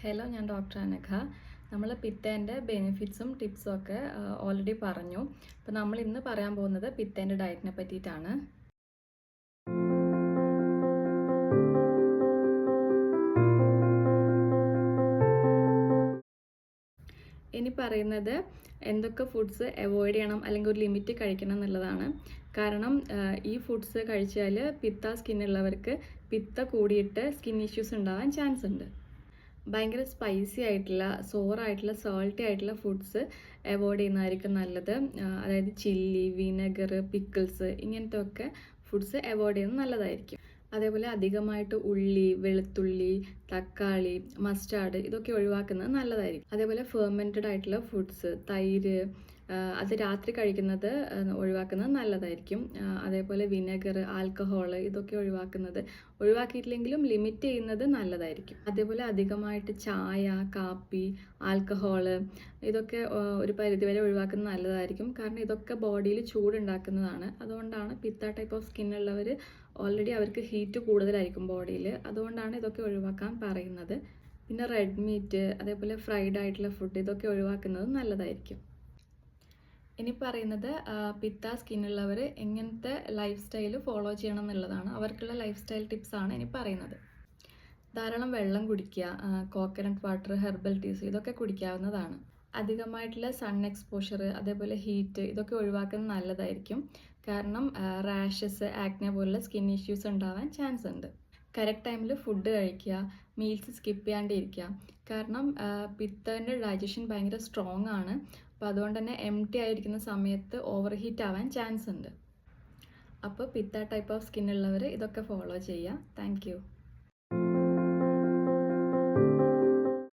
Hello, ഞാൻ doctor Anagha. നമ്മൾ പിത്തേൻ്റെ ബെനിഫിറ്റ്സും ടിപ്സും ഒക്കെ ഓൾറെഡി പറഞ്ഞു. അപ്പോൾ നമ്മൾ ഇന്ന് പറയാൻ പോകുന്നത് പിത്തേൻ്റെ ഡയറ്റിനെ പറ്റിയിട്ടാണ്. ഇനി പറയുന്നത് എന്തൊക്കെ ഫുഡ്സ് അവോയ്ഡ് ചെയ്യണം അല്ലെങ്കിൽ ഒരു ലിമിറ്റ് കഴിക്കണം എന്നുള്ളതാണ്. കാരണം ഈ ഫുഡ്സ് കഴിച്ചാൽ പിത്ത സ്കിന്നുള്ളവർക്ക് പിത്ത കൂടിയിട്ട് സ്കിൻ ഇഷ്യൂസ് ഉണ്ടാവാൻ ചാൻസ് ഉണ്ട്. ഭയങ്കര സ്പൈസി ആയിട്ടുള്ള സോറായിട്ടുള്ള സോൾട്ടി ആയിട്ടുള്ള ഫുഡ്സ് അവോയ്ഡ് ചെയ്യുന്നതായിരിക്കും നല്ലത്. അതായത് ചില്ലി, വിനെഗർ, പിക്കിൾസ് ഇങ്ങനത്തെ ഒക്കെ ഫുഡ്സ് അവോയ്ഡ് ചെയ്യുന്നത് നല്ലതായിരിക്കും. അതേപോലെ അധികമായിട്ട് ഉള്ളി, വെളുത്തുള്ളി, തക്കാളി, മസ്റ്റാർഡ് ഇതൊക്കെ ഒഴിവാക്കുന്നത് നല്ലതായിരിക്കും. അതേപോലെ ഫെർമെൻറ്റഡ് ആയിട്ടുള്ള ഫുഡ്സ്, തൈര് അത് രാത്രി കഴിക്കുന്നത് ഒഴിവാക്കുന്നത് നല്ലതായിരിക്കും. അതേപോലെ വിനെഗർ, ആൽക്കഹോൾ ഇതൊക്കെ ഒഴിവാക്കിയിട്ടില്ലെങ്കിലും ലിമിറ്റ് ചെയ്യുന്നത് നല്ലതായിരിക്കും. അതേപോലെ അധികമായിട്ട് ചായ, കാപ്പി, ആൽക്കഹോൾ ഇതൊക്കെ ഒരു പരിധിവരെ ഒഴിവാക്കുന്നത് നല്ലതായിരിക്കും. കാരണം ഇതൊക്കെ ബോഡിയിൽ ചൂടുണ്ടാക്കുന്നതാണ്. അതുകൊണ്ടാണ് പിത്ത ടൈപ്പ് ഓഫ് സ്കിൻ ഉള്ളവർ ഓൾറെഡി അവർക്ക് ഹീറ്റ് കൂടുതലായിരിക്കും ബോഡിയിൽ. അതുകൊണ്ടാണ് ഇതൊക്കെ ഒഴിവാക്കാൻ പറയുന്നത്. പിന്നെ റെഡ് മീറ്റ്, അതേപോലെ ഫ്രൈഡ് ആയിട്ടുള്ള ഫുഡ് ഇതൊക്കെ ഒഴിവാക്കുന്നത് നല്ലതായിരിക്കും. ഇനി പറയുന്നത് പിത്ത സ്കിന്നുള്ളവർ എങ്ങനത്തെ ലൈഫ് സ്റ്റൈൽ ഫോളോ ചെയ്യണം എന്നുള്ളതാണ്. അവർക്കുള്ള ലൈഫ് സ്റ്റൈൽ ടിപ്സാണ് ഇനി പറയുന്നത്. ധാരാളം വെള്ളം കുടിക്കുക, കോക്കനട്ട് വാട്ടർ, ഹെർബൽ ടീസ് ഇതൊക്കെ കുടിക്കാവുന്നതാണ്. അധികമായിട്ടുള്ള സൺ എക്സ്പോഷർ, അതേപോലെ ഹീറ്റ് ഇതൊക്കെ ഒഴിവാക്കുന്നത് നല്ലതായിരിക്കും. കാരണം റാഷസ്, ആക്നെ പോലുള്ള സ്കിൻ ഇഷ്യൂസ് ഉണ്ടാവാൻ ചാൻസ് ഉണ്ട്. കറക്റ്റ് ടൈമിൽ ഫുഡ് കഴിക്കുക, മീൽസ് സ്കിപ്പ് ചെയ്യാണ്ടിരിക്കുക. കാരണം പിത്തൻ്റെ ഡൈജഷൻ ഭയങ്കര സ്ട്രോങ് ആണ്. അപ്പോൾ അതുകൊണ്ട് തന്നെ എംപ്റ്റി ആയിരിക്കുന്ന സമയത്ത് ഓവർ ഹീറ്റ് ആവാൻ ചാൻസ് ഉണ്ട്. അപ്പോൾ പിത്ത ടൈപ്പ് ഓഫ് സ്കിൻ ഉള്ളവർ ഇതൊക്കെ ഫോളോ ചെയ്യുക. താങ്ക്